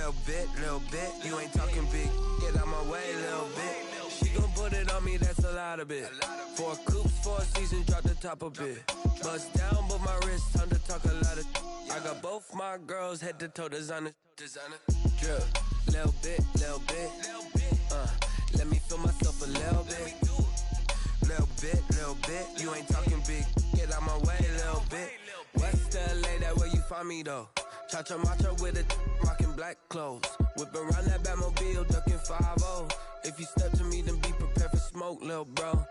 little bit. You ain't talking big, get out my way, little bit. She gon' put it on me, that's a lot of it. 4 coops, 4 seasons, drop the top a bit. Bust down, but my wrist, time to talk a lot of. I got both my girls head to toe designer. Drip, little bit. Let me feel myself a little bit. Little bit. You ain't talking big, get out my way, little bit. West LA, that where you find me though. Cha-cha matcha with a rockin' black clothes. Whip around that Batmobile, ducking 5-0. If you step to me, then be prepared for smoke, little bro.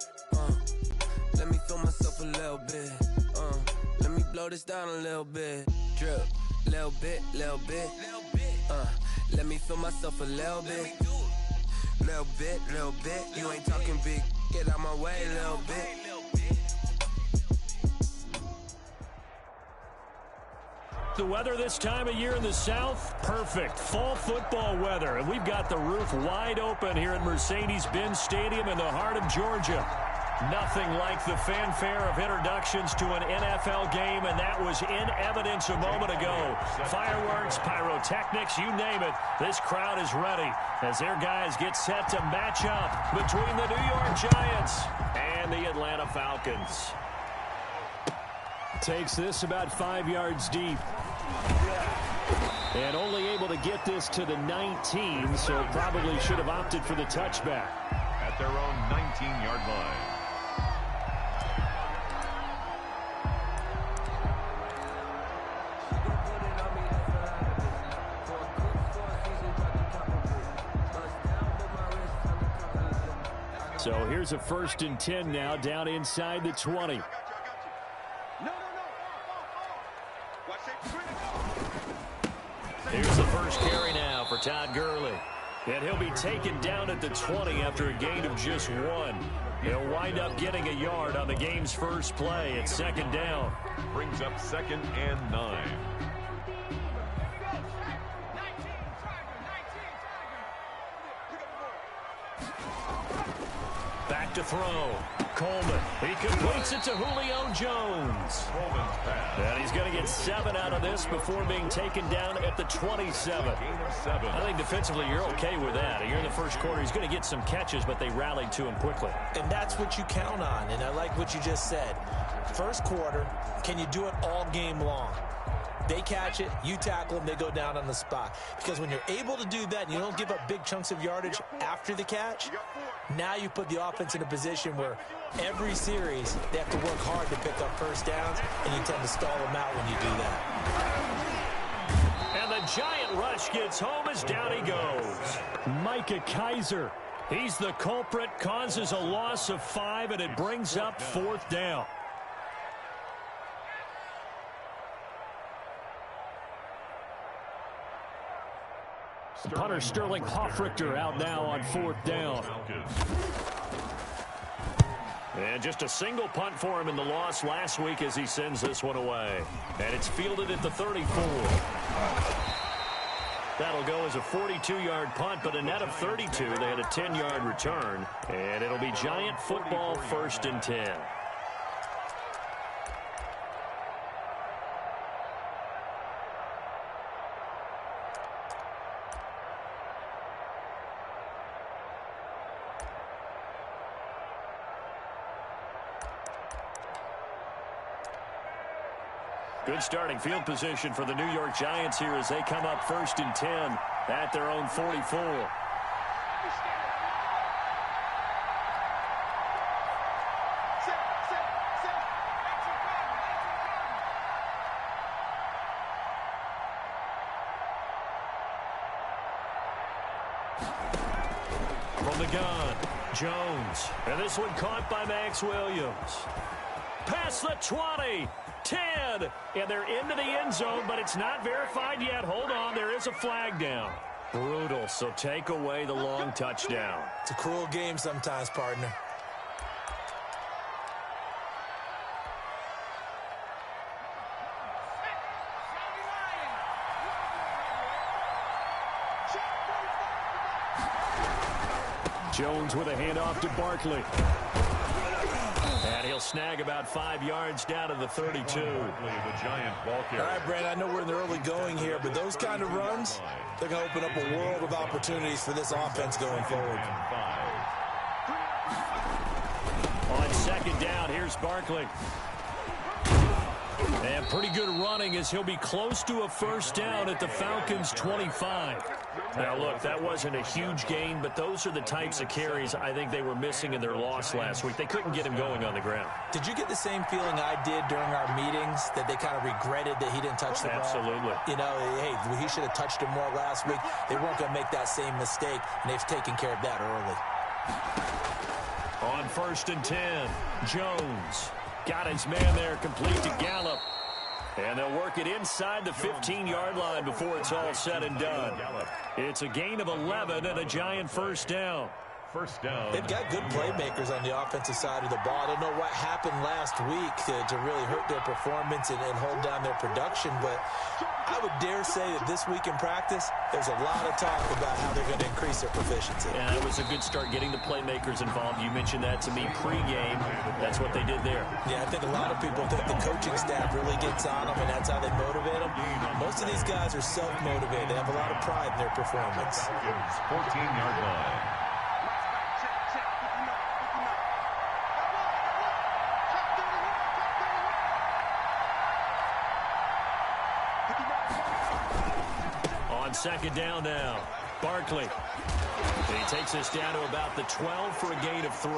Let me feel myself a little bit. Let me blow this down a little bit. Drip, little bit. Let me feel myself a little bit. Little bit. You ain't talking big, get out my way, little bit. The weather this time of year in the South, perfect. Fall football weather. And we've got the roof wide open here at Mercedes-Benz Stadium in the heart of Georgia. Nothing like the fanfare of introductions to an NFL game, and that was in evidence a moment ago. Fireworks, pyrotechnics, you name it. This crowd is ready as their guys get set to match up between the New York Giants and the Atlanta Falcons. Takes this about 5 yards deep. And only able to get this to the 19, so probably should have opted for the touchback. At their own 19-yard line. So here's a 1st and 10 now, down inside the 20. Here's the first carry now for Todd Gurley. And he'll be taken down at the 20 after a gain of just 1. He'll wind up getting a yard on the game's first play at 2nd down. Brings up 2nd and 9. Back to throw. Coleman. He completes it to Julio Jones. And he's going to get 7 out of this before being taken down at the 27. I think defensively you're okay with that. You're in the first quarter. He's going to get some catches, but they rallied to him quickly. And that's what you count on, and I like what you just said. First quarter, can you do it all game long? They catch it, you tackle them, they go down on the spot. Because when you're able to do that and you don't give up big chunks of yardage after the catch, now you put the offense in a position where every series they have to work hard to pick up first downs, and you tend to stall them out when you do that. And the giant rush gets home as down he goes. Micah Kiser. He's the culprit, causes a loss of 5, and it brings up 4th down. Punter Sterling Hoffrichter out now on 4th down. And just a single punt for him in the loss last week as he sends this one away. And it's fielded at the 34. That'll go as a 42-yard punt, but a net of 32. They had a 10-yard return. And it'll be Giant football, 1st and 10. Good starting field position for the New York Giants here as they come up 1st and 10 at their own 44. From the gun, Jones. And this one caught by Max Williams. Past the 20. 10, and they're into the end zone, but it's not verified yet. Hold on, there is a flag down. Brutal, so take away the long touchdown. It's a cruel game sometimes, partner. Jones with a handoff to Barkley. And he'll snag about 5 yards down to the 32. The Giant ball carrier. All right, Brandon, I know we're in the early going here, but those kind of runs, they're going to open up a world of opportunities for this offense going forward. On second down, here's Barkley. And pretty good running as he'll be close to a first down at the Falcons' 25. Now, look, that wasn't a huge gain, but those are the types of carries I think they were missing in their loss last week. They couldn't get him going on the ground. Did you get the same feeling I did during our meetings, that they kind of regretted that he didn't touch the ball? Absolutely. You know, hey, he should have touched him more last week. They weren't going to make that same mistake, and they've taken care of that early. On 1st and 10, Jones got his man there, complete to Gallup. And they'll work it inside the 15-yard line before it's all said and done. It's a gain of 11 and a Giant first down. First down. They've got good playmakers on the offensive side of the ball. I don't know what happened last week to really hurt their performance and hold down their production, but I would dare say that this week in practice, there's a lot of talk about how they're going to increase their proficiency. Yeah, it was a good start getting the playmakers involved. You mentioned that to me pregame. That's what they did there. Yeah, I think a lot of people think the coaching staff really gets on them, and that's how they motivate them. Most of these guys are self-motivated. They have a lot of pride in their performance. 14-yard line. On second down now, Barkley. And he takes us down to about the 12 for a gain of 3.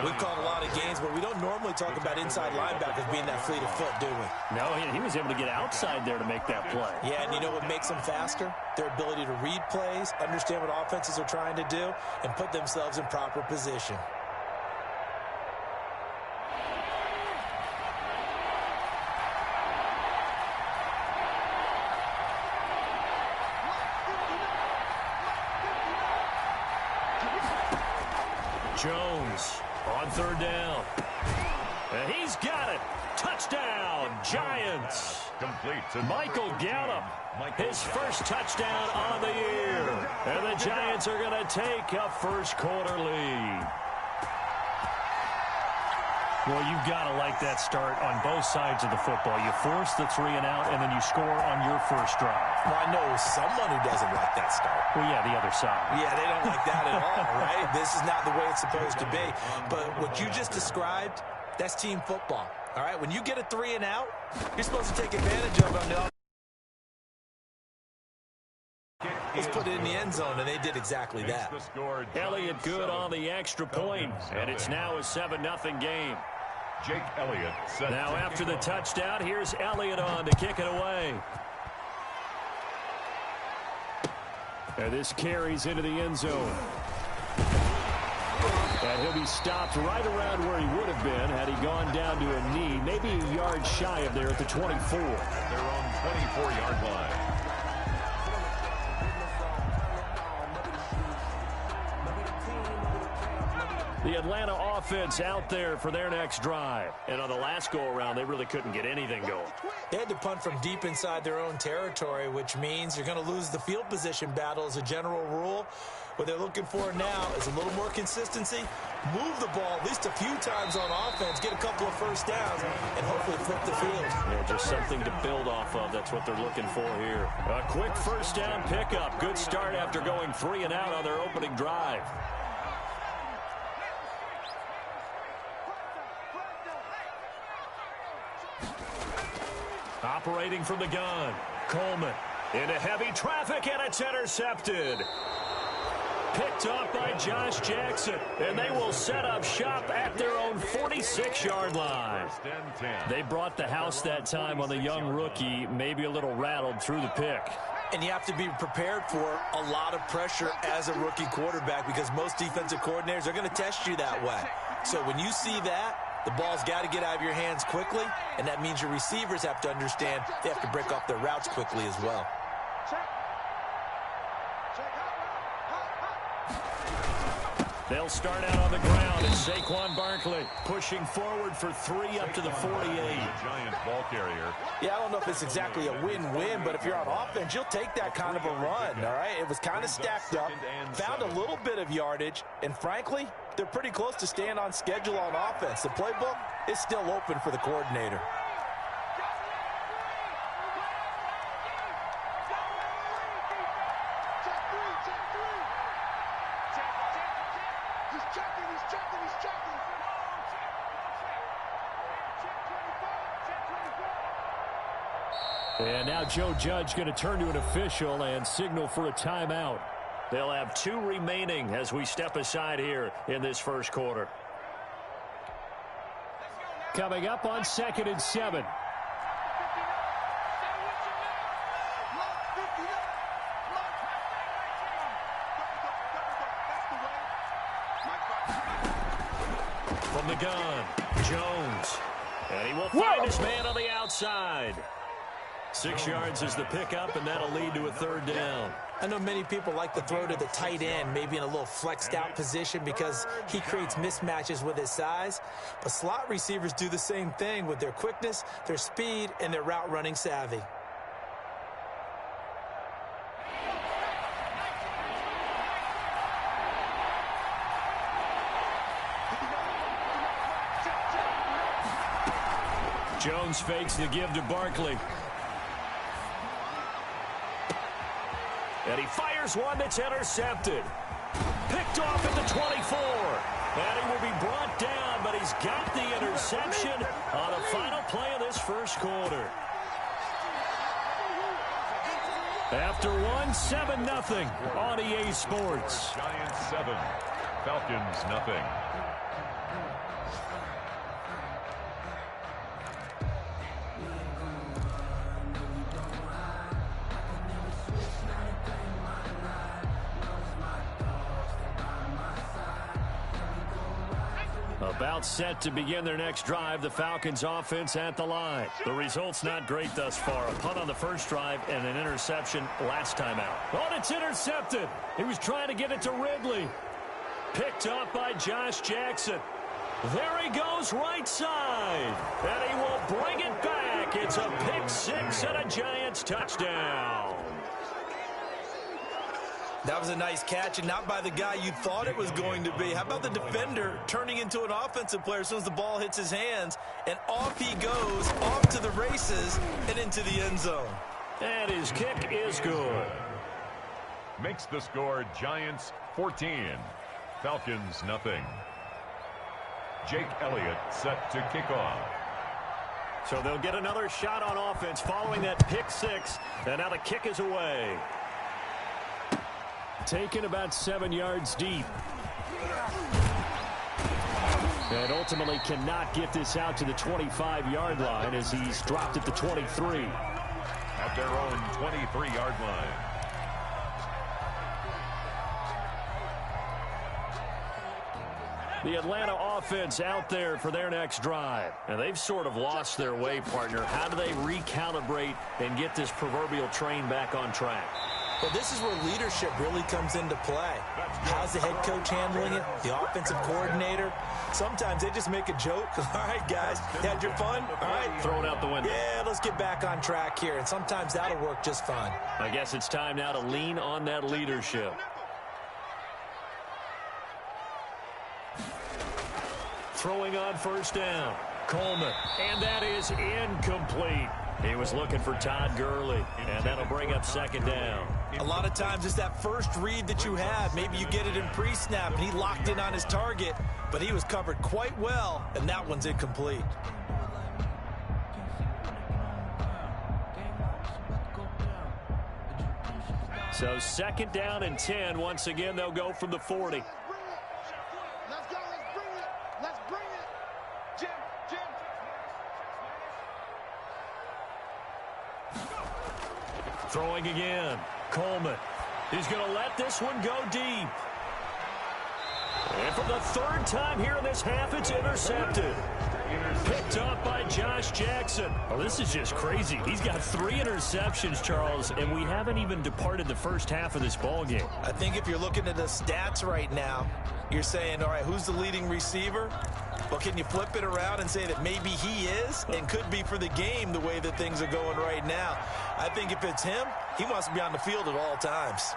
We've called a lot of games, but we don't normally talk about inside linebackers being that fleet of foot, do we? No, he was able to get outside there to make that play. Yeah, and you know what makes them faster? Their ability to read plays, understand what offenses are trying to do, and put themselves in proper position. Jones on third down. And he's got it. Touchdown, Giants. Complete to Michael Gallup, his first touchdown on the year. And the Giants are going to take a first quarter lead. Well, you've got to like that start on both sides of the football. You force the 3 and out, and then you score on your first drive. Well, I know someone who doesn't like that start. Well, yeah, the other side. Yeah, they don't like that at all, right? This is not the way it's supposed to be. But what you just described, that's team football, all right? When you get a 3 and out, you're supposed to take advantage of it on the offense. Let's put it in the end zone, and they did exactly that. Elliott good on the extra point, and it's now a 7-0 game. Jake Elliott. Now after the touchdown, here's Elliott on to kick it away. And this carries into the end zone. And he'll be stopped right around where he would have been had he gone down to a knee, maybe a yard shy of there at the 24. Their own 24-yard line. The Atlanta offense out there for their next drive. And on the last go-around, they really couldn't get anything going. They had to punt from deep inside their own territory, which means you're going to lose the field position battle as a general rule. What they're looking for now is a little more consistency, move the ball at least a few times on offense, get a couple of first downs, and hopefully flip the field. Yeah, just something to build off of. That's what they're looking for here. A quick first down pickup. Good start after going 3 and out on their opening drive. Operating from the gun, Coleman into heavy traffic, and it's intercepted. Picked up by Josh Jackson, and they will set up shop at their own 46-yard line. They brought the house that time on the young rookie, maybe a little rattled through the pick. And you have to be prepared for a lot of pressure as a rookie quarterback because most defensive coordinators are going to test you that way. So when you see that, the ball's got to get out of your hands quickly, and that means your receivers have to understand they have to break off their routes quickly as well. They'll start out on the ground as Saquon Barkley pushing forward for 3 up to the 48. Giant ball carrier. Yeah, I don't know if it's exactly a win-win, but if you're on offense, you'll take that kind of a run, all right? It was kind of stacked up, found a little bit of yardage, and frankly, they're pretty close to staying on schedule on offense. The playbook is still open for the coordinator. And now Joe Judge going to turn to an official and signal for a timeout. They'll have 2 remaining as we step aside here in this first quarter. Coming up on 2nd and 7. From the gun, Jones. And he will find his man on the outside. 6 yards is the pickup, and that'll lead to a 3rd down. I know many people like to throw to the tight end, maybe in a little flexed out position because he creates mismatches with his size. But slot receivers do the same thing with their quickness, their speed, and their route running savvy. Jones fakes the give to Barkley. And he fires one that's intercepted. Picked off at the 24. And he will be brought down, but he's got the interception on the final play of this first quarter. After 7-0 on EA Sports. Giants 7, Falcons nothing. About set to begin their next drive, the Falcons offense at the line. The result's not great thus far. A punt on the first drive and an interception last time out. Oh, it's intercepted. He was trying to get it to Ridley. Picked up by Josh Jackson. There he goes right side. And he will bring it back. It's a pick 6 and a Giants touchdown. That was a nice catch, and not by the guy you thought it was going to be. How about the defender turning into an offensive player as soon as the ball hits his hands, and off he goes, off to the races, and into the end zone. And his kick is good. Makes the score Giants 14, Falcons nothing. Jake Elliott set to kick off. So they'll get another shot on offense following that pick 6, and now the kick is away. Taken about 7 yards deep. And ultimately cannot get this out to the 25-yard line as he's dropped at the 23. At their own 23-yard line. The Atlanta offense out there for their next drive. And they've sort of lost their way, partner. How do they recalibrate and get this proverbial train back on track? Well, this is where leadership really comes into play. How's the head coach handling it? The offensive coordinator? Sometimes they just make a joke. All right, guys, you had your fun? All right. Throw it out the window. Yeah, let's get back on track here. And sometimes that'll work just fine. I guess it's time now to lean on that leadership. Throwing on first down. Coleman. And that is incomplete. He was looking for Todd Gurley, and that'll bring up 2nd down. A lot of times it's that first read that you have. Maybe you get it in pre-snap, and he locked in on his target, but he was covered quite well, and that one's incomplete. So 2nd down and 10. Once again, they'll go from the 40. Let's go. Let's bring it. Let's bring it. Jim. Throwing again. Coleman. He's going to let this one go deep. And for the 3rd time here in this half, it's intercepted. Picked off by Josh Jackson. Oh, this is just crazy. He's got 3 interceptions, Charles, and we haven't even departed the first half of this ball game. I think if you're looking at the stats right now, you're saying, all right, who's the leading receiver? Well, can you flip it around and say that maybe he is and could be for the game the way that things are going right now? I think if it's him, he wants to be on the field at all times.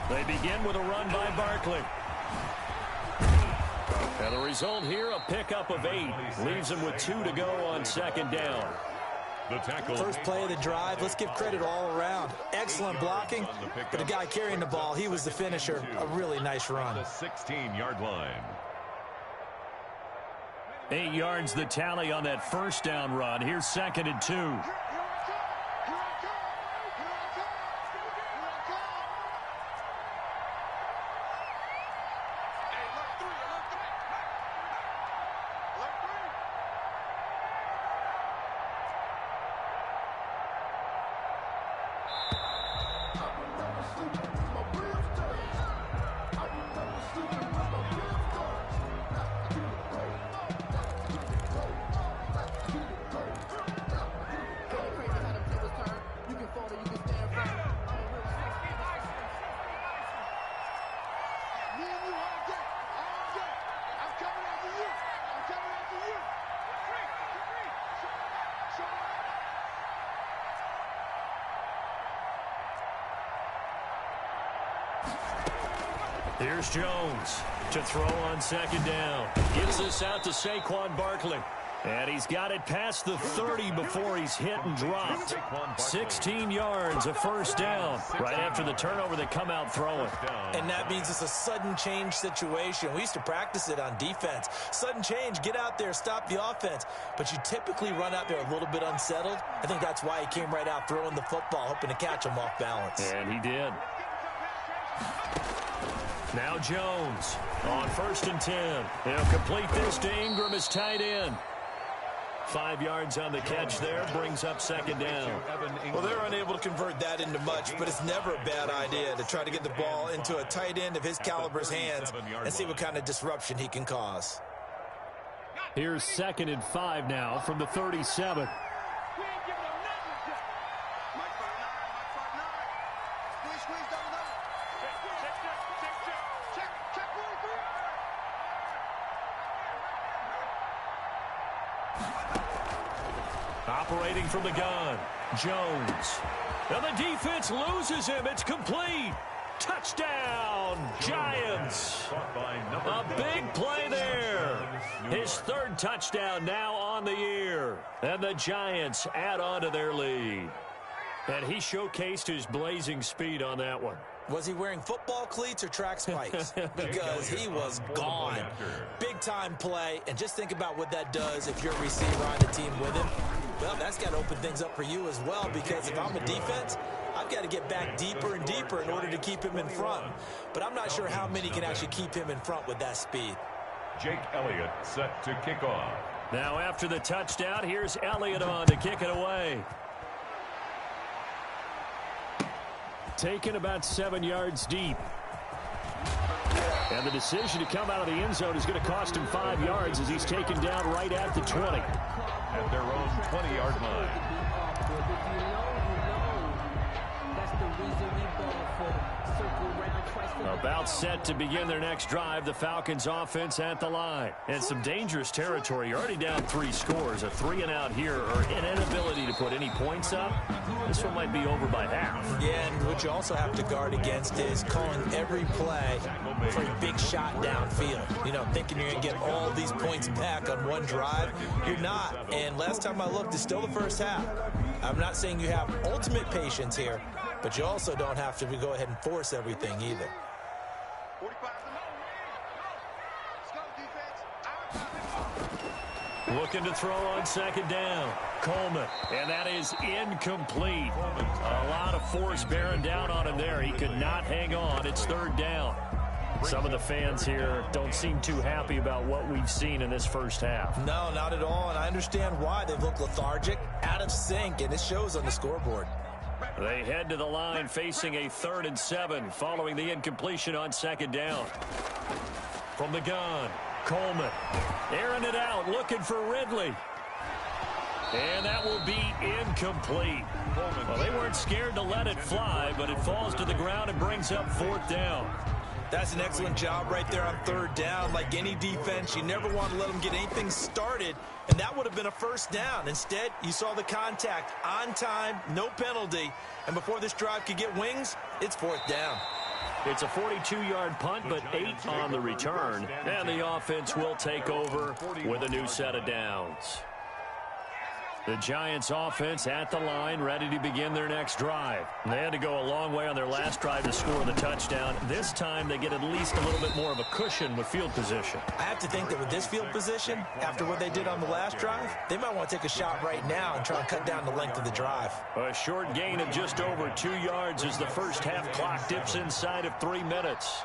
They begin with a run by Barkley. And the result here, a pickup of 8. Leaves him with 2 to go on second down. The tackle. First play of the drive, let's give credit all around. Excellent blocking, but the guy carrying the ball, he was the finisher. A really nice run. The 16-yard line. 8 yards the tally on that first down run. Here's 2nd and 2. Here's Jones to throw on second down. Gives this out to Saquon Barkley. And he's got it past the 30 before he's hit and dropped. 16 yards, a first down. Right after the turnover, they come out throwing. And that means it's a sudden change situation. We used to practice it on defense. Sudden change, get out there, stop the offense. But you typically run out there a little bit unsettled. I think that's why he came right out throwing the football, hoping to catch him off balance. And he did. Now Jones on 1st and 10. He'll complete this to Ingram as tight end. 5 yards on the catch there, brings up second down. Well, they're unable to convert that into much, but it's never a bad idea to try to get the ball into a tight end of his caliber's hands and see what kind of disruption he can cause. Here's 2nd and 5 now from the 37. Operating from the gun, Jones. Now the defense loses him. It's complete. Touchdown, Giants. A big play there. His 3rd touchdown now on the year. And the Giants add on to their lead. And he showcased his blazing speed on that one. Was he wearing football cleats or track spikes? Because he was gone. Big-time play, and just think about what that does if you're a receiver on the team with him. Well, that's got to open things up for you as well, because if I'm a defense, I've got to get back deeper and deeper in order to keep him in front. But I'm not sure how many can actually keep him in front with that speed. Jake Elliott set to kick off. Now after the touchdown, here's Elliott on to kick it away. Taken about 7 yards deep. And the decision to come out of the end zone is going to cost him 5 yards as he's taken down right at the 20. At their own 20-yard line. About set to begin their next drive, the Falcons offense at the line. And some dangerous territory. You're already down 3 scores. A 3-and-out here, or an inability to put any points up. This one might be over by half. Yeah, and what you also have to guard against is calling every play for a big shot downfield. You know, thinking you're going to get all these points back on one drive. You're not. And last time I looked, it's still the first half. I'm not saying you have ultimate patience here, but you also don't have to go ahead and force everything either. Looking to throw on second down. Coleman. And that is incomplete. A lot of force bearing down on him there. He could not hang on. It's 3rd down. Some of the fans here don't seem too happy about what we've seen in this first half. No, not at all. And I understand why. They've looked lethargic, out of sync, and it shows on the scoreboard. They head to the line facing a 3rd and 7 following the incompletion on second down. From the gun, Coleman. Airing it out, looking for Ridley. And that will be incomplete. Well, they weren't scared to let it fly, but it falls to the ground and brings up 4th down. That's an excellent job right there on 3rd down. Like any defense, you never want to let them get anything started, and that would have been a 1st down. Instead, you saw the contact on time, no penalty, and before this drive could get wings, it's 4th down. It's a 42-yard punt, but 8 on the return, and the offense will take over with a new set of downs. The Giants offense at the line, ready to begin their next drive. They had to go a long way on their last drive to score the touchdown. This time they get at least a little bit more of a cushion with field position. I have to think that with this field position, after what they did on the last drive, they might want to take a shot right now and try and cut down the length of the drive. A short gain of just over 2 yards as the first half clock dips inside of 3 minutes.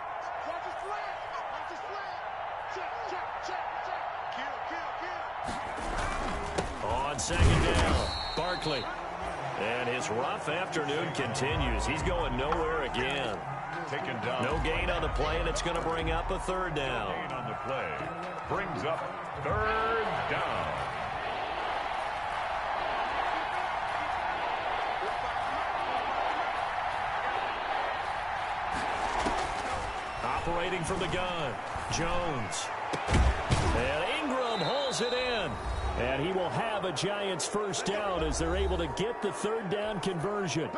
On 2nd down, Barkley. And his rough afternoon continues. He's going nowhere again. Taken down. No gain on the play, and it's going to bring up a 3rd down. No gain on the play. Brings up 3rd down. Operating from the gun, Jones. And Ingram holds it in. And he will have a Giants 1st down as they're able to get the 3rd down conversion.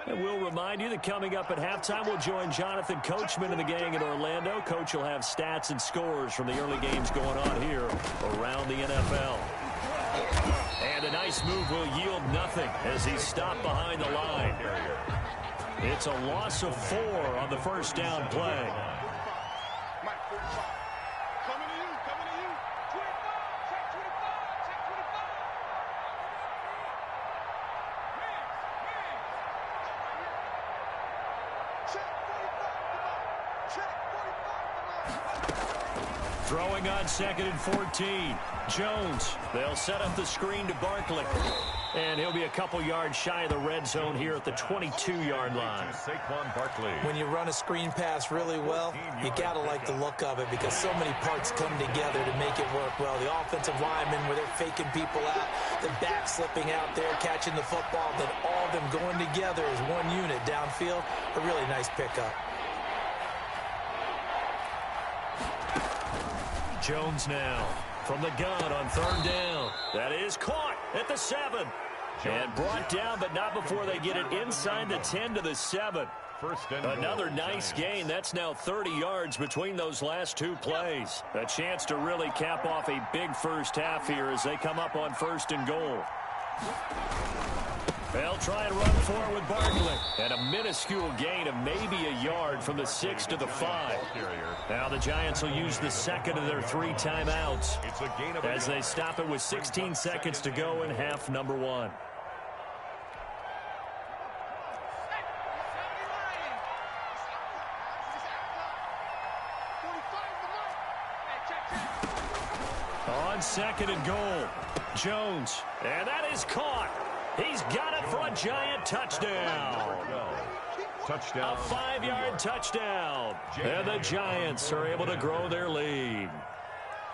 And we'll remind you that coming up at halftime, we'll join Jonathan Coachman and the gang in Orlando. Coach will have stats and scores from the early games going on here around the NFL. And a nice move will yield nothing as he's stopped behind the line. It's a loss of 4 on the 1st down play. Throwing on 2nd and 14. Jones. They'll set up the screen to Barkley. And he'll be a couple yards shy of the red zone here at the 22-yard line. When you run a screen pass really well, you got to like the look of it because so many parts come together to make it work well. The offensive linemen, where they're faking people out, the back slipping out there, catching the football, then all of them going together as one unit downfield. A really nice pickup. Jones now from the gun on 3rd down. That is caught at the 7. And brought down, but not before they get it inside the 10 to the 7. Another nice gain. That's now 30 yards between those last 2 plays. A chance to really cap off a big first half here as they come up on 1st and goal. They'll try and run forward with Barkley. And a minuscule gain of maybe a yard from the 6 to the 5. Now the Giants will use the 2nd of their 3 timeouts as they stop it with 16 seconds to go in half number 1. On 2nd and goal, Jones. And that is caught. He's got it for a Giant touchdown. Touchdown. A 5-yard touchdown. And the Giants are able to grow their lead.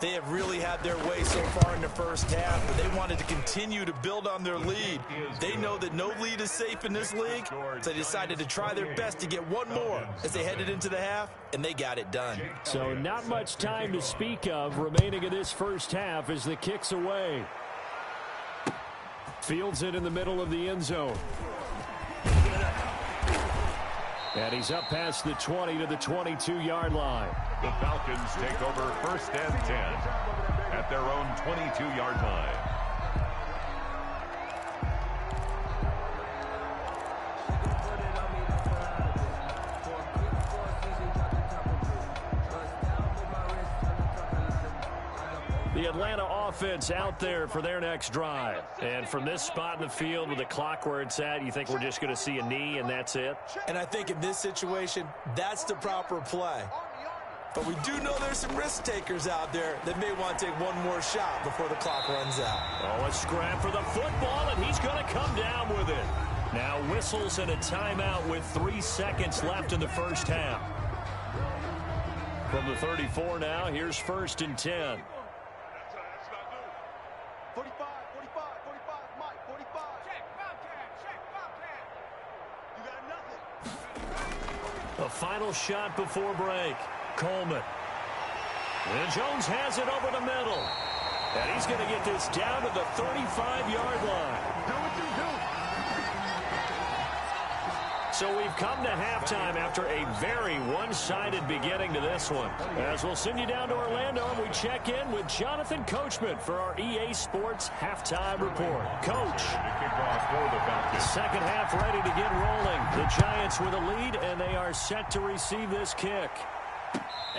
They have really had their way so far in the first half, but they wanted to continue to build on their lead. They know that no lead is safe in this league, so they decided to try their best to get one more as they headed into the half, and they got it done. So not much time to speak of remaining in this first half as the kick's away. Fields it in the middle of the end zone. And he's up past the 20 to the 22-yard line. The Falcons take over 1st and 10 at their own 22-yard line. The Atlanta offense out there for their next drive. And from this spot in the field with the clock where it's at, you think we're just going to see a knee and that's it? And I think in this situation, that's the proper play. But we do know there's some risk takers out there that may want to take one more shot before the clock runs out. Oh, a scram for the football, and he's going to come down with it. Now whistles and a timeout with 3 seconds left in the first half. From the 34 now, here's 1st and 10. 45, Mike, 45. Check, Bobcat. You got nothing. A final shot before break. Coleman. And Jones has it over the middle. And he's going to get this down to the 35-yard line. Do what you do. So we've come to halftime after a very one-sided beginning to this one. As we'll send you down to Orlando, and we check in with Jonathan Coachman for our EA Sports Halftime Report. Coach, the second half ready to get rolling. The Giants with a lead, and they are set to receive this kick.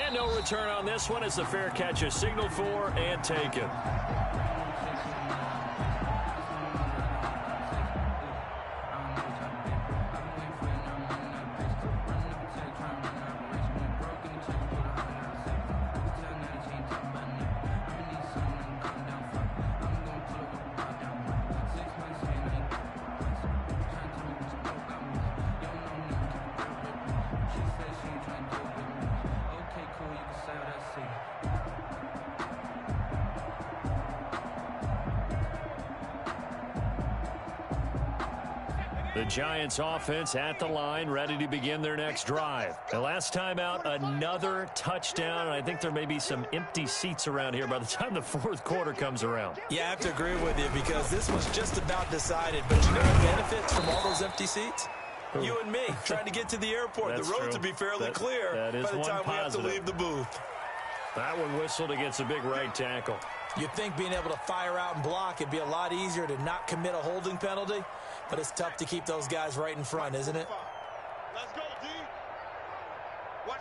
And no return on this one as the fair catch is signaled for and taken. The Giants offense at the line, ready to begin their next drive. The last time out, another touchdown. And I think there may be some empty seats around here by the time the fourth quarter comes around. Yeah, I have to agree with you because this was just about decided. But you know what benefits from all those empty seats? You and me trying to get to the airport. The road to be fairly clear by the time we have to leave the booth. That one whistled against a big right tackle. You'd think being able to fire out and block, it'd be a lot easier to not commit a holding penalty. But it's tough to keep those guys right in front, isn't it? Let's go, D. Watch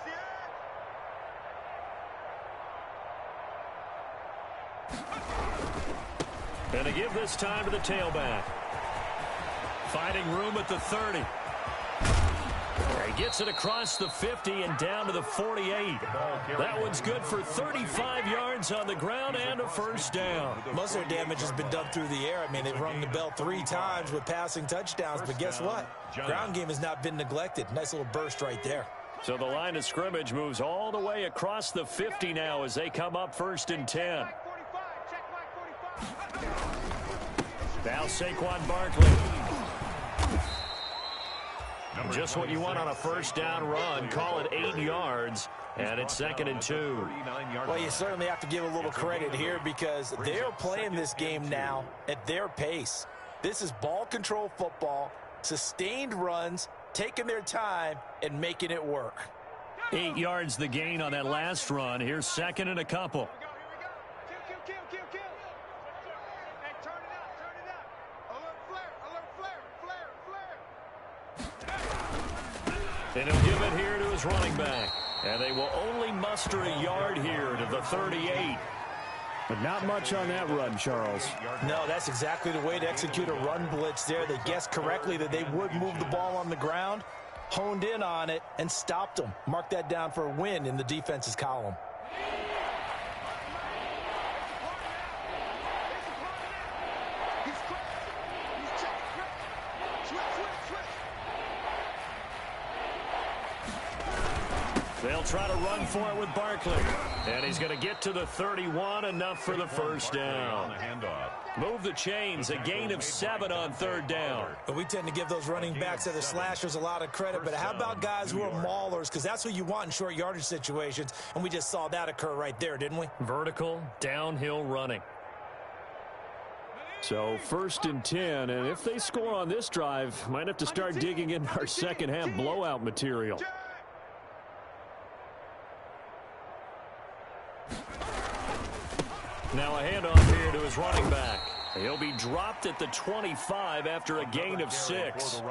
the And to give this time to the tailback. Finding room at the 30. He gets it across the 50 and down to the 48. That one's good for 35 yards on the ground and a first down. Most of their damage has been done through the air. I mean, they've rung the bell 3 times with passing touchdowns. But guess what? Ground game has not been neglected. Nice little burst right there. So the line of scrimmage moves all the way across the 50 now as they come up 1st and 10. Now Saquon Barkley. Just what you want on a first down run. Call it 8 yards, and it's 2nd and 2. Well, you certainly have to give a little credit here because they're playing this game now at their pace. This is ball control football, sustained runs, taking their time, and making it work. 8 yards the gain on that last run. Here's 2nd and a couple. Kill. Hey, turn it up. Alert flare. And he'll give it here to his running back. And they will only muster a yard here to the 38. But not much on that run, Charles. No, that's exactly the way to execute a run blitz there. They guessed correctly that they would move the ball on the ground, honed in on it, and stopped them. Mark that down for a win in the defense's column. They'll try to run for it with Barkley. And he's going to get to the 31, enough for the first down. Move the chains, a gain of 7 on 3rd down. But we tend to give those running backs that are slashers a lot of credit, but how about guys who are maulers? Because that's what you want in short yardage situations, and we just saw that occur right there, didn't we? Vertical, downhill running. So 1st and 10, and if they score on this drive, might have to start digging in our second half blowout material. Now a handoff here to his running back. He'll be dropped at the 25 after a gain of 6.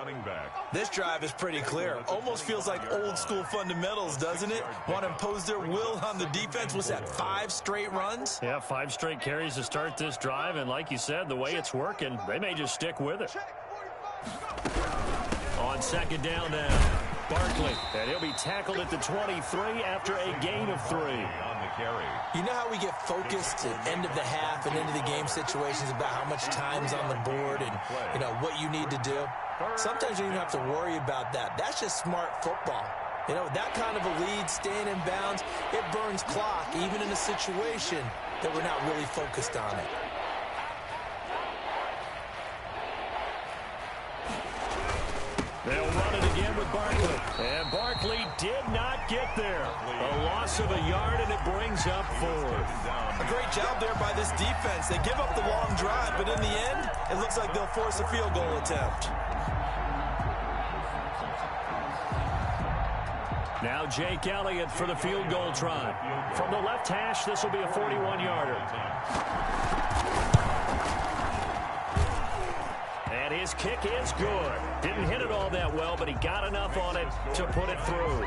This drive is pretty clear. Almost feels like old school fundamentals, doesn't it? Want to impose their will on the defense. What's that, 5 straight runs? Yeah, 5 straight carries to start this drive. And like you said, the way it's working, they may just stick with it. On 2nd down now. Barkley, and he'll be tackled at the 23 after a gain of 3. On the carry. You know how we get focused at end of the half and into the game situations about how much time's on the board and, you know, what you need to do? Sometimes you don't even have to worry about that. That's just smart football. You know, that kind of a lead, staying in bounds, it burns clock, even in a situation that we're not really focused on it. They'll run it again with Barkley. And Barkley did not get there. A loss of a yard, and it brings up 4. A great job there by this defense. They give up the long drive, but in the end, it looks like they'll force a field goal attempt. Now Jake Elliott for the field goal try. From the left hash, this will be a 41-yarder. And his kick is good. Didn't hit it all that well, but he got enough on it to put it through.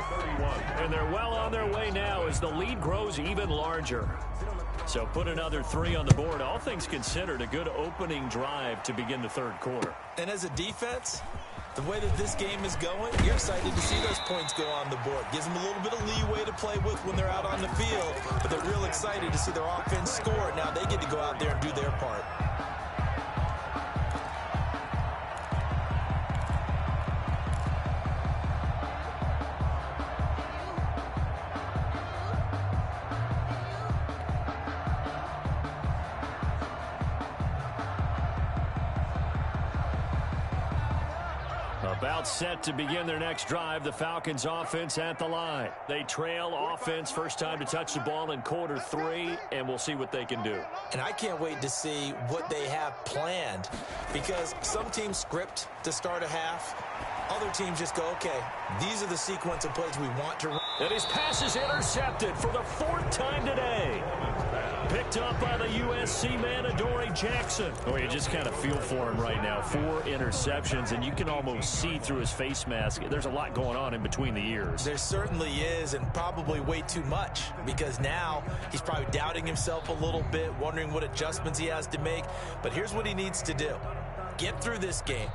And they're well on their way now as the lead grows even larger. So put another 3 on the board. All things considered, a good opening drive to begin the third quarter. And as a defense, the way that this game is going, you're excited to see those points go on the board. Gives them a little bit of leeway to play with when they're out on the field, but they're real excited to see their offense score. Now they get to go out there and do their part. About set to begin their next drive, the Falcons offense at the line. They trail offense, first time to touch the ball in quarter 3, and we'll see what they can do. And I can't wait to see what they have planned, because some teams script to start a half. Other teams just go, okay, these are the sequence of plays we want to run. And his pass is intercepted for the 4th time today. Picked up by the USC man, Adoree Jackson. Oh, you just kind of feel for him right now. 4 interceptions, and you can almost see through his face mask. There's a lot going on in between the ears. There certainly is, and probably way too much, because now he's probably doubting himself a little bit, wondering what adjustments he has to make. But here's what he needs to do. Get through this game.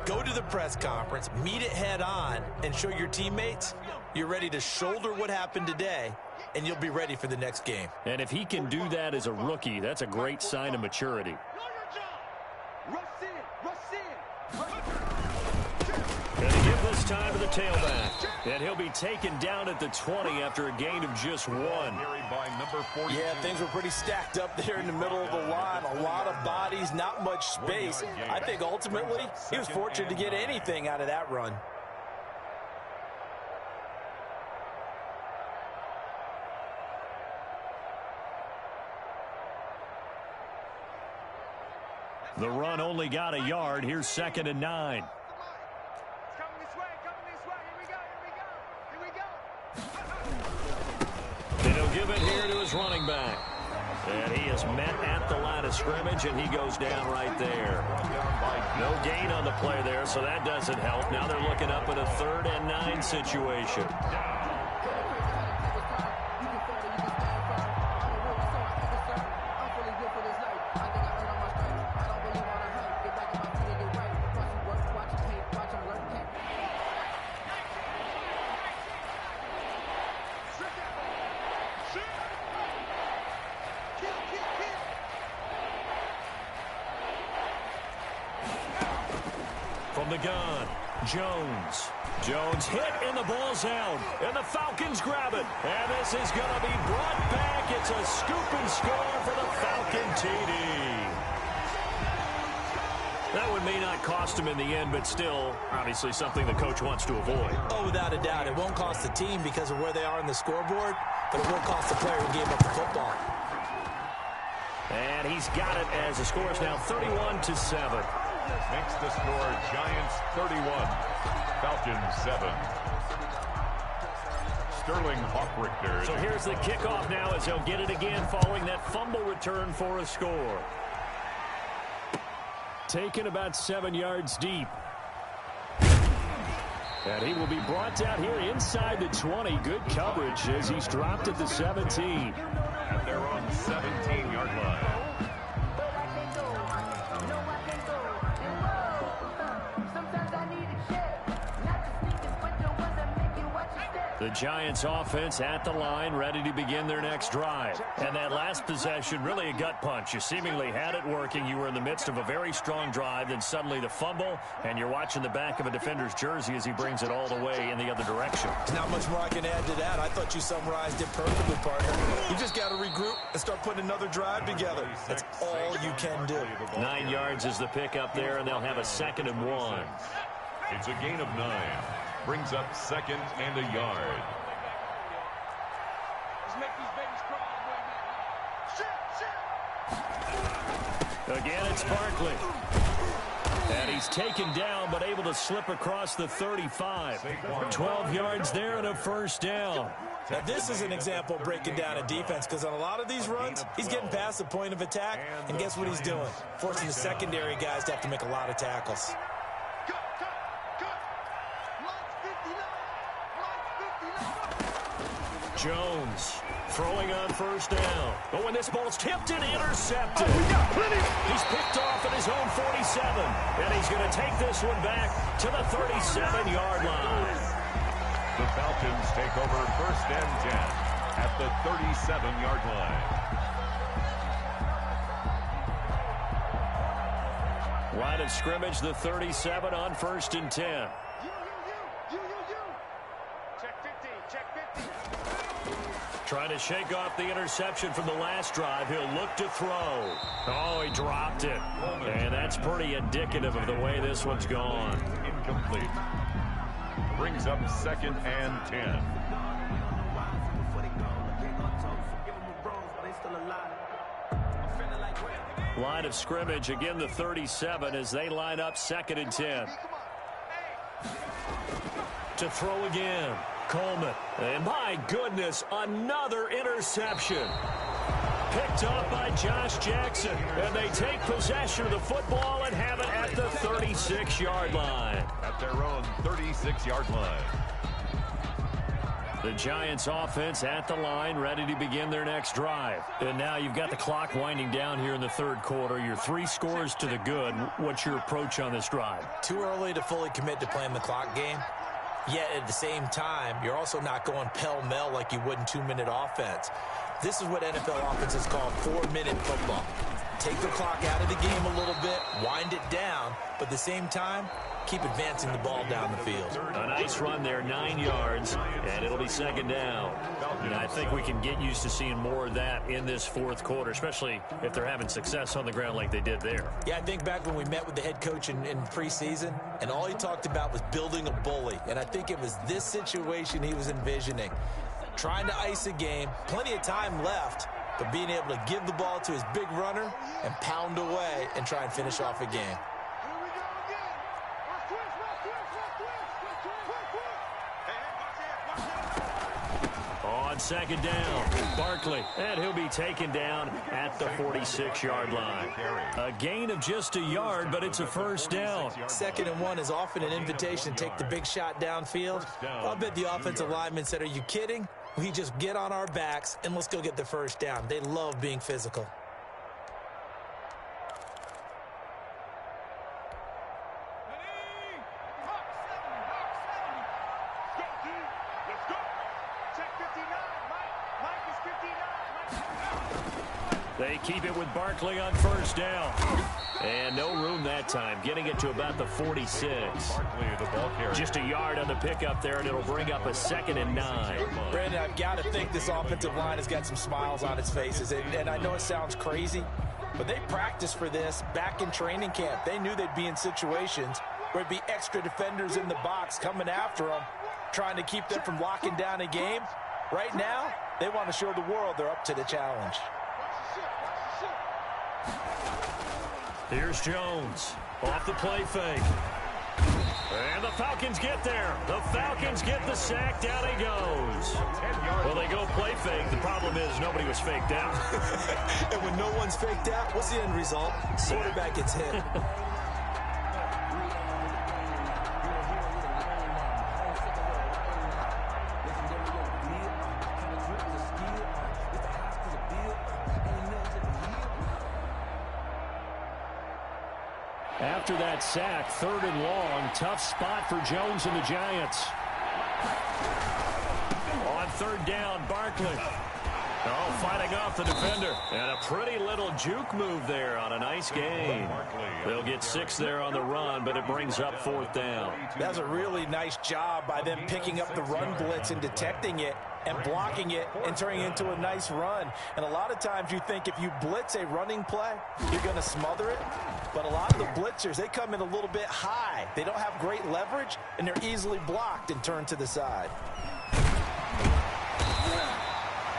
Go to the press conference, meet it head on, and show your teammates you're ready to shoulder what happened today, and you'll be ready for the next game. And if he can do that as a rookie, that's a great sign of maturity. And they give this time to the tailback. And he'll be taken down at the 20 after a gain of just 1. Yeah, things were pretty stacked up there in the middle of the line. A lot of bodies, not much space. I think ultimately he was fortunate to get anything out of that run. The run only got a yard. Here's 2nd and 9. And he'll give it here to his running back. And he is met at the line of scrimmage, and he goes down right there. No gain on the play there, so that doesn't help. Now they're looking up at a 3rd and 9 situation. From the gun, Jones hit and the ball's out. And the Falcons grab it. And this is going to be brought back. It's a scoop and score for the Falcon TD. That one may not cost him in the end, but still, obviously something the coach wants to avoid. Oh, without a doubt. It won't cost the team because of where they are in the scoreboard, but it will cost the player who gave up the football. And he's got it as the score is now 31-7. Makes the score Giants 31, Falcons 7. Sterling Hawkrichter. So here's the kickoff now as he'll get it again following that fumble return for a score. Taken about 7 yards deep. And he will be brought down here inside the 20. Good coverage as he's dropped at the 17. At their own 17-yard line. The Giants offense at the line, ready to begin their next drive. And that last possession, really a gut punch. You seemingly had it working. You were in the midst of a very strong drive, then suddenly the fumble, and you're watching the back of a defender's jersey as he brings it all the way in the other direction. There's not much more I can add to that. I thought you summarized it perfectly, partner. You just got to regroup and start putting another drive together. That's all you can do. 9 yards is the pickup there, and they'll have a 2nd and 1. It's a gain of 9. Brings up 2nd and a yard. Let's make these babies crawl. Again, it's Barkley. And he's taken down, but able to slip across the 35. 12 yards there and a 1st down. Now, this is an example of breaking down a defense, because on a lot of these runs, he's getting past the point of attack, and guess what he's doing? Forcing the secondary guys to have to make a lot of tackles. Jones throwing on 1st down. But when this ball's tipped and intercepted, he's picked off at his own 47. And he's going to take this one back to the 37-yard line. The Falcons take over 1st and 10 at the 37-yard line. Line of scrimmage, the 37 on 1st and 10. Trying to shake off the interception from the last drive. He'll look to throw. Oh, he dropped it. And that's pretty indicative of the way this one's gone. Incomplete. Brings up 2nd and 10. Line of scrimmage, again the 37 as they line up 2nd and 10. To throw again. Coleman. And my goodness, another interception. Picked up by Josh Jackson. And they take possession of the football and have it at the 36-yard line. At their own 36-yard line. The Giants offense at the line, ready to begin their next drive. And now you've got the clock winding down here in the 3rd quarter. You're 3 scores to the good. What's your approach on this drive? Too early to fully commit to playing the clock game. Yet at the same time, you're also not going pell-mell like you would in 2-minute offense. This is what NFL offenses call 4-minute football. Take the clock out of the game a little bit, wind it down, but at the same time, keep advancing the ball down the field. A nice run there, 9 yards, and it'll be 2nd down. And I think we can get used to seeing more of that in this 4th quarter, especially if they're having success on the ground like they did there. Yeah, I think back when we met with the head coach in preseason, and all he talked about was building a bully. And I think it was this situation he was envisioning. Trying to ice a game, plenty of time left, but being able to give the ball to his big runner and pound away and try and finish off a game. On 2nd down, Barkley, and he'll be taken down at the 46-yard line. A gain of just a yard, but it's a 1st down. 2nd and 1 is often an invitation to take the big shot downfield. I'll bet the offensive lineman said, "Are you kidding? We just get on our backs and let's go get the 1st down." They love being physical. They keep it with Barkley on 1st down. And no room that time, getting it to about the 46. Barkley, the ball carrier. Just a yard on the pickup there, and it'll bring up a 2nd and 9. Brandon, I've got to think this offensive line has got some smiles on its faces. And I know it sounds crazy, but they practiced for this back in training camp. They knew they'd be in situations where it'd be extra defenders in the box coming after them, trying to keep them from locking down a game. Right now, they want to show the world they're up to the challenge. Here's Jones off the play fake. And the Falcons get there. The Falcons get the sack. Down he goes. Well, they go play fake. The problem is nobody was faked out. And when no one's faked out, what's the end result? Quarterback gets hit. After that sack, 3rd and long, tough spot for Jones and the Giants. third down. Barkley. Oh, fighting off the defender. And a pretty little juke move there on a nice gain. They'll get 6 there on the run, but it brings up 4th down. That's a really nice job by them picking up the run blitz and detecting it and blocking it and turning it into a nice run. And a lot of times you think if you blitz a running play, you're going to smother it. But a lot of the blitzers, they come in a little bit high. They don't have great leverage, and they're easily blocked and turned to the side.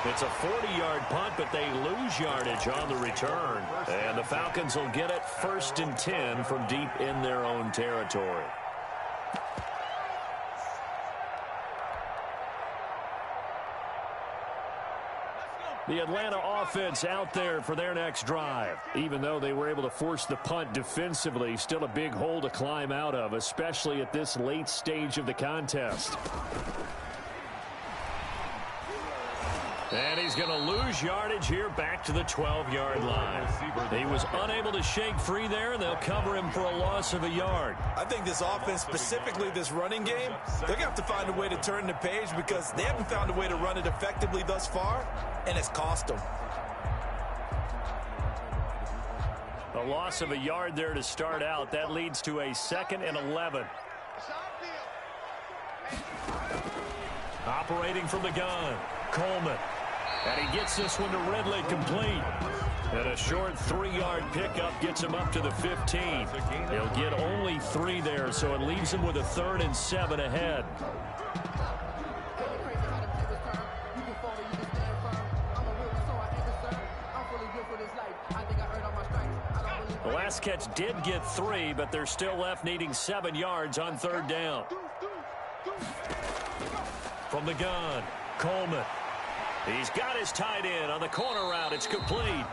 It's a 40-yard punt, but they lose yardage on the return. And the Falcons will get it 1st and 10 from deep in their own territory. The Atlanta offense out there for their next drive. Even though they were able to force the punt defensively, still a big hole to climb out of, especially at this late stage of the contest. And he's going to lose yardage here back to the 12-yard line. He was unable to shake free there, and they'll cover him for a loss of a yard. I think this offense, specifically this running game, they're going to have to find a way to turn the page because they haven't found a way to run it effectively thus far, and it's cost them. A loss of a yard there to start out. That leads to a 2nd and 11. Operating from the gun, Coleman. And he gets this one to Ridley complete. And a short 3-yard pickup gets him up to the 15. He'll get only 3 there, so it leaves him with a 3rd and 7 ahead. The last catch did get 3, but they're still left needing 7 yards on 3rd down. From the gun, Coleman. He's got his tight end on the corner route. It's complete.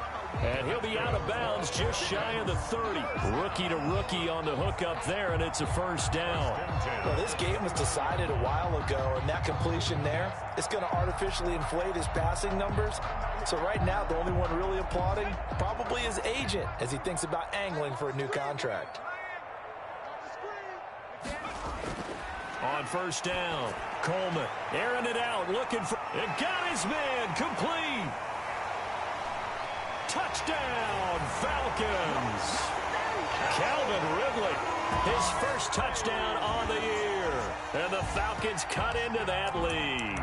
And he'll be out of bounds just shy of the 30. Rookie to rookie on the hook up there, and it's a 1st down. Well, this game was decided a while ago, and that completion there is going to artificially inflate his passing numbers. So right now, the only one really applauding probably his agent as he thinks about angling for a new contract. On 1st down, Coleman airing it out, looking for it. Got his man, complete. Touchdown, Falcons. Calvin Ridley, his first touchdown on the year. And the Falcons cut into that lead.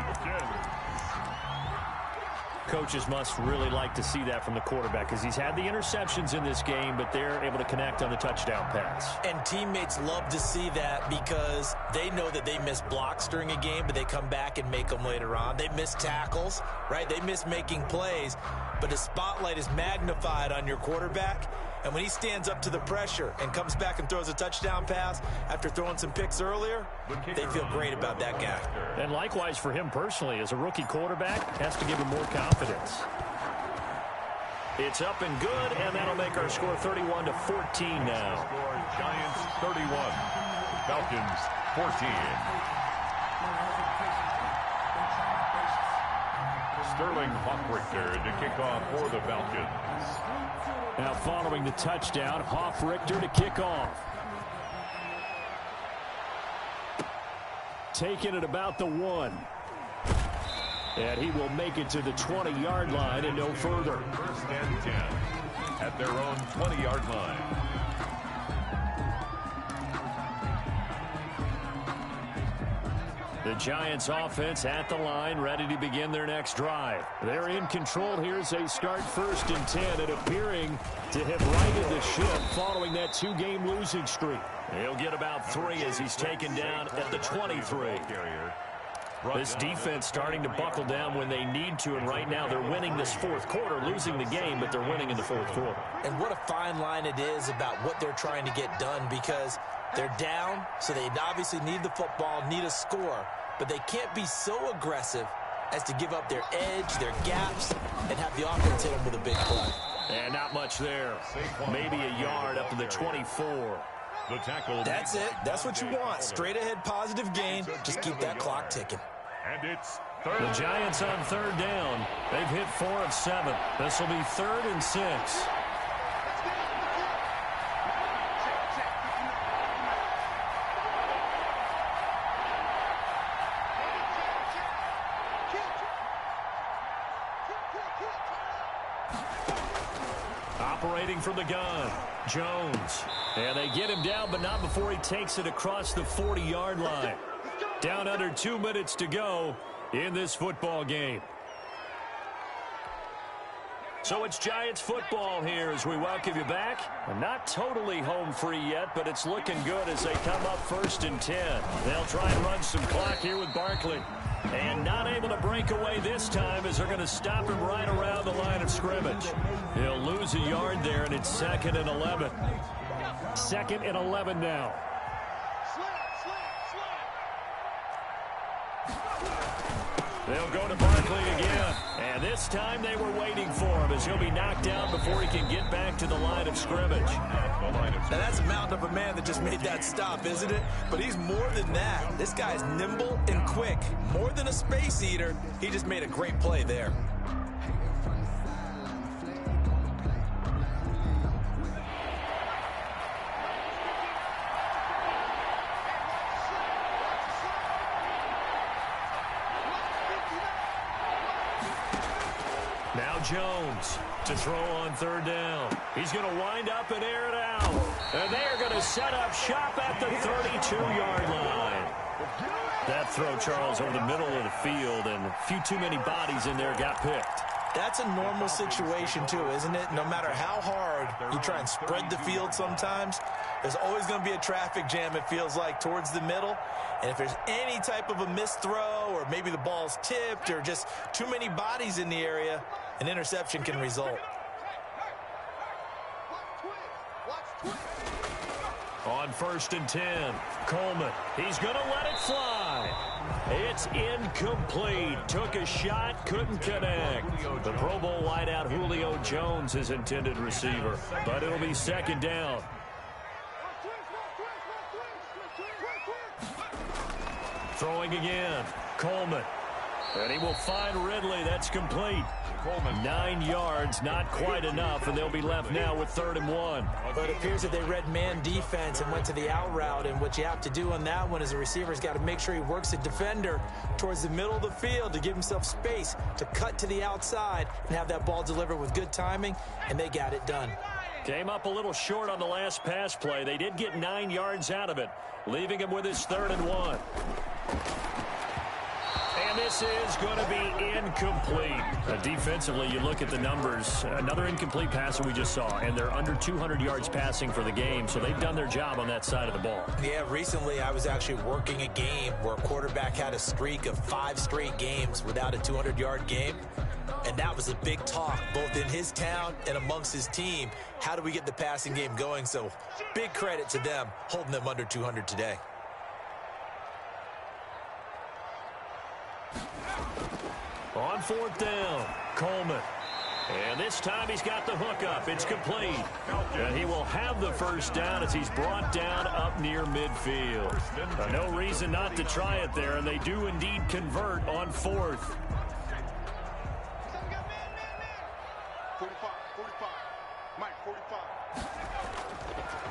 Coaches must really like to see that from the quarterback because he's had the interceptions in this game, but they're able to connect on the touchdown pass. And teammates love to see that because they know that they miss blocks during a game, but they come back and make them later on. They miss tackles, right? They miss making plays, but the spotlight is magnified on your quarterback. And when he stands up to the pressure and comes back and throws a touchdown pass after throwing some picks earlier, they feel great about that guy. And likewise for him personally, as a rookie quarterback, has to give him more confidence. It's up and good, and that'll make our score 31-14 now. Giants 31, Falcons 14. Sterling Hoffrichter to kick off for the Falcons. Now following the touchdown, Hoffrichter to kick off. Taking it about the 1. And he will make it to the 20-yard line and no further. 1st and 10 at their own 20-yard line. The Giants offense at the line, ready to begin their next drive. They're in control here as they start 1st and 10 and appearing to have righted the ship following that 2-game losing streak. He'll get about 3 as he's taken down at the 23. This defense starting to buckle down when they need to, and right now they're winning this 4th quarter, losing the game, but they're winning in the 4th quarter. And what a fine line it is about what they're trying to get done because they're down, so they obviously need the football, need a score, but they can't be so aggressive as to give up their edge, their gaps, and have the offense hit them with a big play. And not much there. Maybe a yard up to the 24. The tackle. That's it. That's what you want. Straight ahead positive gain. Just keep that clock ticking. And it's 3rd. The Giants on 3rd down. They've hit 4 of 7. This will be 3rd and 6. Operating from the gun, Jones. And they get him down, but not before he takes it across the 40-yard line. Down under 2 minutes to go in this football game. So it's Giants football here as we welcome you back. Not totally home free yet, but it's looking good as they come up 1st and 10. They'll try and run some clock here with Barkley. And not able to break away this time as they're going to stop him right around the line of scrimmage. He'll lose a yard there, and it's 2nd and 11. 2nd and 11 now. They'll go to Barkley again. And this time they were waiting for him as he'll be knocked down before he can get back to the line of scrimmage. Now that's a mountain of a man that just made that stop, isn't it? But he's more than that. This guy's nimble and quick. More than a space eater, he just made a great play there. Now Jones to throw on 3rd down. He's going to wind up and air it out. And they're going to set up shop at the 32-yard line. That throw, Charles, over the middle of the field, and a few too many bodies in there got picked. That's a normal situation, too, isn't it? No matter how hard you try and spread the field sometimes, there's always going to be a traffic jam, it feels like, towards the middle. And if there's any type of a missed throw or maybe the ball's tipped or just too many bodies in the area, an interception can result. On 1st and 10, Coleman. He's going to let it fly. It's incomplete. Took a shot, couldn't connect. The Pro Bowl wideout Julio Jones is intended receiver, but it'll be 2nd down. Throwing again, Coleman. And he will find Ridley. That's complete. Coleman. 9 yards, not quite enough, and they'll be left now with 3rd and 1. But it appears that they read man defense and went to the out route, and what you have to do on that one is the receiver's got to make sure he works the defender towards the middle of the field to give himself space to cut to the outside and have that ball delivered with good timing, and they got it done. Came up a little short on the last pass play. They did get 9 yards out of it, leaving him with his 3rd and 1. And this is going to be incomplete. Defensively, you look at the numbers. Another incomplete pass that we just saw, and they're under 200 yards passing for the game, so they've done their job on that side of the ball. Yeah, recently I was actually working a game where a quarterback had a streak of 5 straight games without a 200-yard game, and that was a big talk, both in his town and amongst his team. How do we get the passing game going? So big credit to them, holding them under 200 today. On 4th down, Coleman. And this time he's got the hook up. It's complete. And he will have the 1st down as he's brought down up near midfield. No reason not to try it there, and they do indeed convert on 4th. 45. Mike, 45.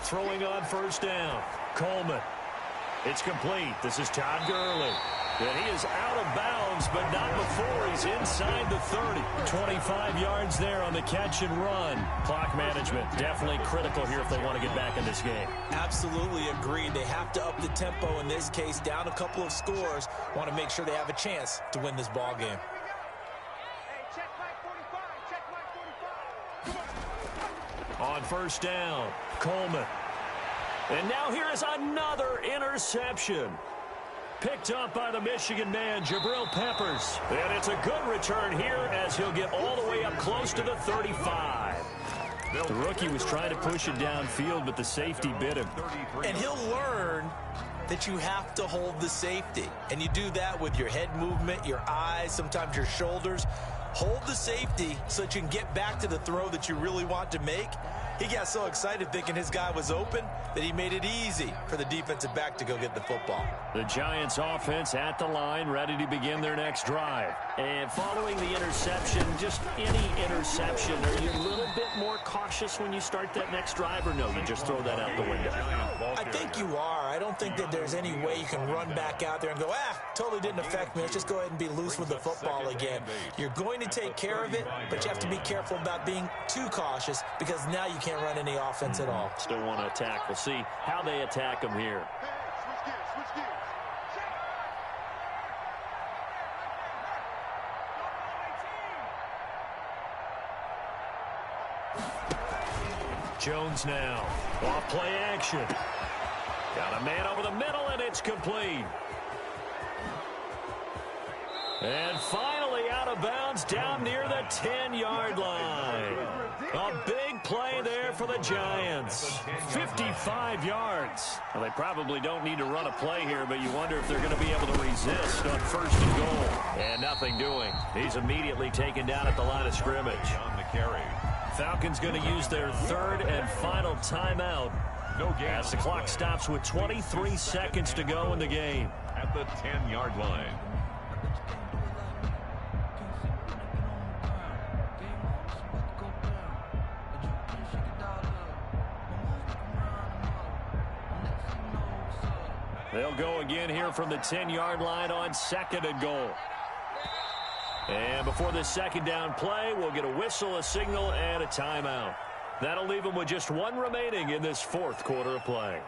Throwing on 1st down, Coleman. It's complete. This is Todd Gurley. And he is out of bounds, but not before he's inside the 30. 25 yards there on the catch and run. Clock management definitely critical here if they want to get back in this game. Absolutely agreed. They have to up the tempo in this case, down a couple of scores. Want to make sure they have a chance to win this ball game. On 1st down, Coleman. And now here is another interception. Picked up by the Michigan man, Jabril Peppers. And it's a good return here as he'll get all the way up close to the 35. The rookie was trying to push it downfield, but the safety bit him. And he'll learn that you have to hold the safety. And you do that with your head movement, your eyes, sometimes your shoulders. Hold the safety so that you can get back to the throw that you really want to make. He got so excited thinking his guy was open that he made it easy for the defensive back to go get the football. The Giants offense at the line, ready to begin their next drive. And following the interception, just any interception, are you a little bit more cautious when you start that next drive, or no, you just throw that out the window? I think you are. I don't think that there's any way you can run back out there and go, totally didn't affect me. Let's just go ahead and be loose with the football again. You're going to take care of it, but you have to be careful about being too cautious because now you can't run any offense at all. Still want to attack. We'll see how they attack him here. Switch gears. Jones now. Off play action. Got a man over the middle, and it's complete. And finally out of bounds down near the 10-yard line. A big play there for the Giants. 55 yards. Well, they probably don't need to run a play here, but you wonder if they're going to be able to resist on 1st and goal. And nothing doing. He's immediately taken down at the line of scrimmage. On the carry. Falcons going to use their 3rd and final timeout. No gain. As the clock stops with 23 seconds to go in the game. At the 10-yard line. They'll go again here from the 10-yard line on 2nd and goal. And before this 2nd down play, we'll get a whistle, a signal, and a timeout. That'll leave them with just 1 remaining in this 4th quarter of play.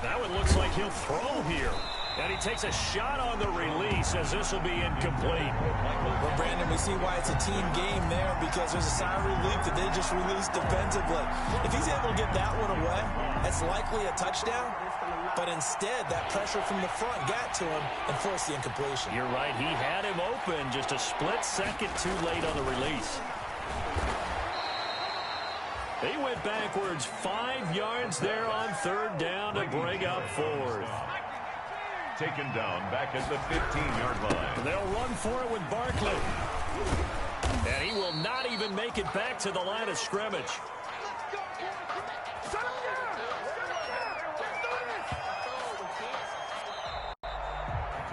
That one looks like he'll throw here. And he takes a shot on the release as this will be incomplete. Well, Brandon, we see why it's a team game there because there's a sign of relief that they just released defensively. If he's able to get that one away, that's likely a touchdown. But instead, that pressure from the front got to him and forced the incompletion. You're right. He had him open just a split second too late on the release. He went backwards 5 yards there on 3rd down to bring up 4th. Taken down back at the 15-yard line. They'll run for it with Barkley. And he will not even make it back to the line of scrimmage.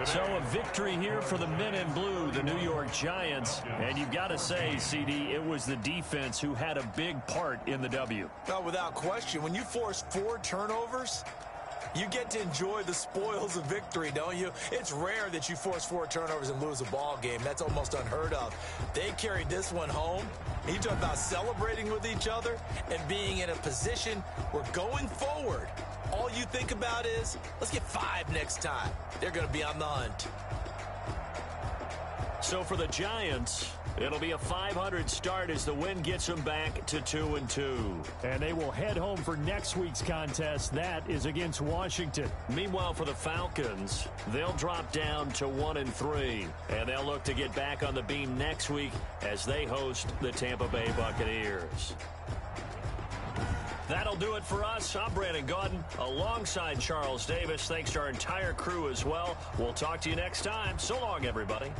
So a victory here for the men in blue, the New York Giants. And you've got to say, CD, it was the defense who had a big part in the W. No, without question. When you force 4 turnovers, you get to enjoy the spoils of victory, don't you? It's rare that you force 4 turnovers and lose a ball game. That's almost unheard of. They carried this one home. You talk about celebrating with each other and being in a position where going forward, all you think about is, let's get 5 next time. They're going to be on the hunt. So for the Giants, it'll be a 500 start as the win gets them back to 2-2. And they will head home for next week's contest. That is against Washington. Meanwhile, for the Falcons, they'll drop down to 1-3. And they'll look to get back on the beam next week as they host the Tampa Bay Buccaneers. That'll do it for us. I'm Brandon Gaudin alongside Charles Davis. Thanks to our entire crew as well. We'll talk to you next time. So long, everybody.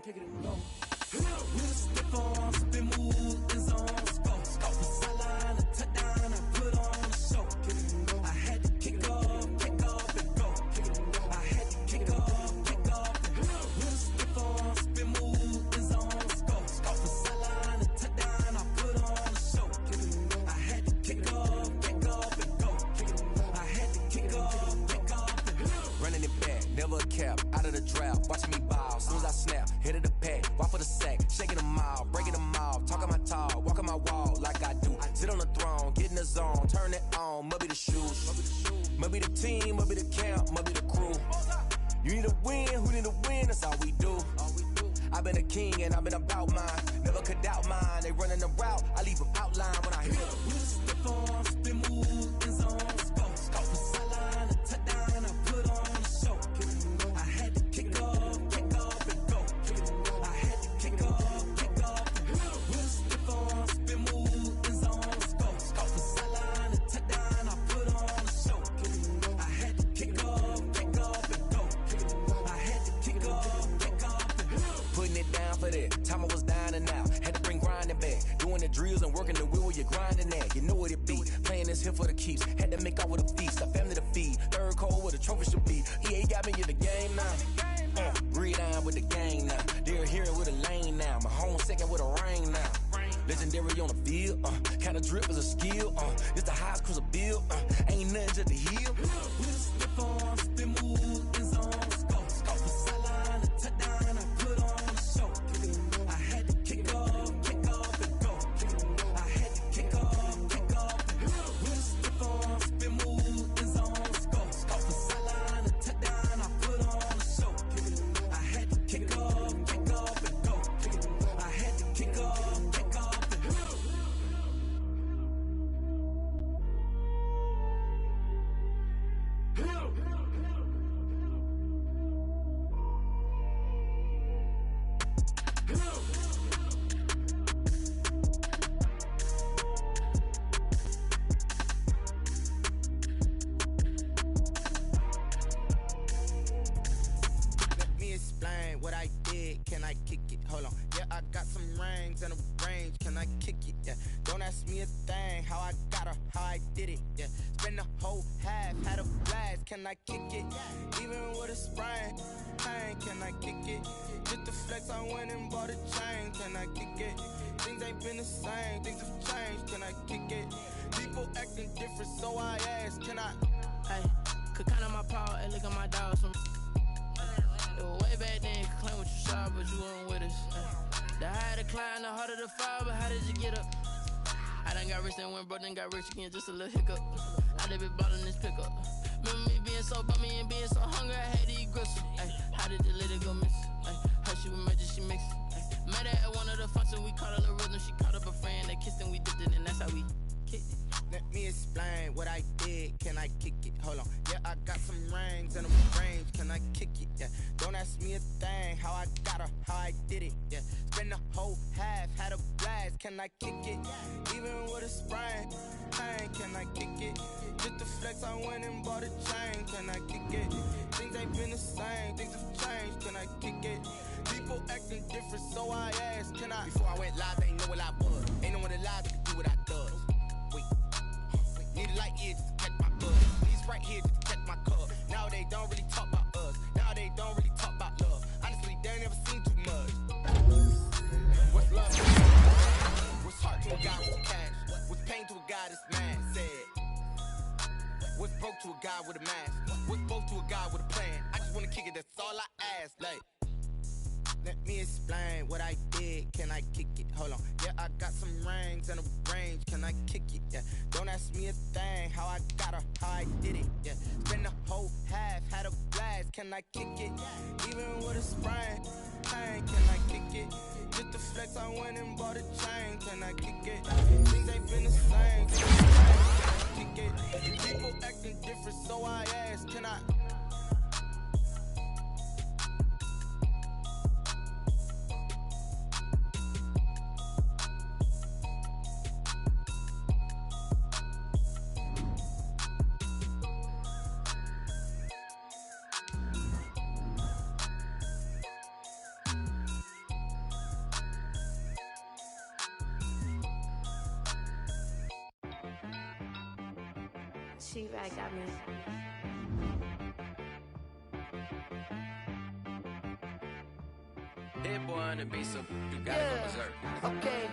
Kick it and go. With a stiff arm, spin move, and zone, scope. From the sideline to touchdown, I put on a show. I had to kick off, and go. I had to kick off, and go. With a stiff arm, spin move, and zone, scope. From the sideline to touchdown, I put on a show. I had to kick off, and go. I had to kick off, and go. Running it back, never a cap, out of the draft, watching me ball. Soon as I snap, hit of the pack, walk for the sack, shaking them all, breaking them off, talking my talk, walking my wall like I do. Sit on the throne, get in the zone, turn it on, must be the shoes, must be the team, must be the camp, must be the crew. You need a win, who need a win, that's all we do. I've been a king and I've been about mine, never could doubt mine. They running the route, I leave them outline when I hit them. With a stiff arm, spin move, and zone, scope. From the sideline to touchdown, I put on a show. I had to kick off, and go. I had to kick off, and go. With a stiff arm, spin move, and zone, scope. From the sideline to touchdown, I put on a show. I had to kick off, and go. I had to kick off, and go. Putting it down for that, time I was down and out. Had to bring grinding back, doing the drills and working the wheel where you're grinding at. You know what it be, playing this here for the keeps. Had to make out with a feast, a family to feed. Third cold where the trophy should be. EA got me in the game now. Breathe down with the gang now. They're hearing with a lane now. My home second with a rain now. Legendary on the field, kind of drip is a skill. It's the highest cruiser bill, ain't nothing just to heal. With a stiff arm, spin move, and zone, scope. From the sideline to touchdown, I put on a show. I had to kick off, and go. I had to kick off, and go. With a stiff arm, spin move, and zone, scope. From the sideline to touchdown, I put on a show. I had to kick off, and go. I had to kick off, and go. Let me explain what I did. Can I kick it? Hold on. Yeah, I got some rings and a range. Can I kick it? Yeah. Don't ask me a thing. How I got her, how I did it. Yeah. Spend the whole half, had a blast. Can I kick it? Even with a sprain. Pain, can I kick it? Just the flex, I went and bought a chain. Can I kick it? Things ain't been the same. Things have changed. Can I kick it? People acting different, so I ask. Can I? Hey, could count on my power and look at my dogs from. It was way back then, could claim what you saw, but you weren't with us. The higher the climb, the harder the fall, but how did you get up? I done got rich, then went broke, then got rich again, just a little hiccup. I done been ballin' this pickup. Remember me being so bummy and being so hungry, I had to eat gristle. Ay, how did the lady go miss? Ay, her she was major, she mixed. Met her at one of the functions, we caught a little rhythm, she caught up a friend, they kissed and we dipped it, and that's how we kicked it. Let me explain what I did. Can I kick it? Hold on. Yeah, I got some rings and a range. Can I kick it? Yeah. Don't ask me a thing. How I got her, how I did it. Yeah. Spend the whole half, had a blast. Can I kick it? Even with a sprain. Pain, can I kick it? Just the flex, I went and bought a chain. Can I kick it? Things ain't been the same. Things have changed. Can I kick it? People acting different, so I asked. Can I? Before I went live, they ain't know what I was. Ain't no one alive that could do what I does. Need a light here just to catch my buzz. These right here just to catch my cup. Now they don't really talk about us. Now they don't really talk about love. Honestly, they ain't never seen too much. What's love to a guy? What's heart to a guy with cash? What's pain to a guy that's mad? Said. What's broke to a guy with a mask? What's broke to a guy with a plan? I just wanna kick it, that's all I ask. Like, let me explain what I did. Can I kick it? Hold on. Yeah, I got some rings and a range. Can I kick it? Yeah. Don't ask me a thing. How I got her, how I did it. Yeah. Spend the whole half, had a blast. Can I kick it? Even with a sprain. Pain, can I kick it? Just the flex, I went and bought a chain. Can I kick it? Things ain't been the same. Can I kick it? People acting different, so I ask. Can I? T-Rag got me. Hit boy on the beat, so you gotta go berserk. Okay.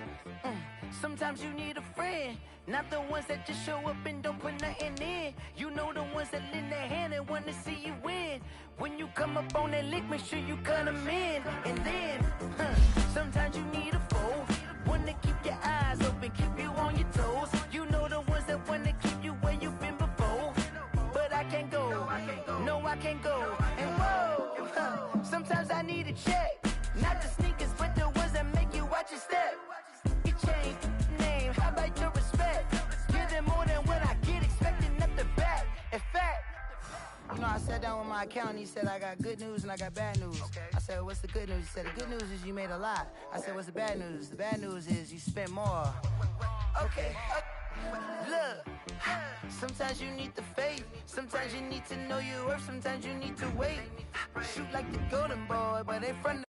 Sometimes you need a friend, not the ones that just show up and don't put nothing in. You know the ones that lend their hand and want to see you win. When you come up on that lick, make sure you cut them in. And then, sometimes you need a foe, one to keep your eyes open, keep you on your toes. You know the ones that want to keep you where you've been before. But I can't go, no I can't go. And whoa, sometimes I need a check. Not the sneakers, but the ones that make you watch your step. You change name, how about your respect? Give them more than what I get, expecting nothing back. In fact, you know, I sat down with my accountant, he said I got good news and I got bad news. I said, what's the good news? He said, the good news is you made a lot. I said, what's the bad news? The bad news is you spent more. Okay. Look, sometimes you need the faith, sometimes you need to know your worth, sometimes you need to wait. Shoot like the golden boy, but in front of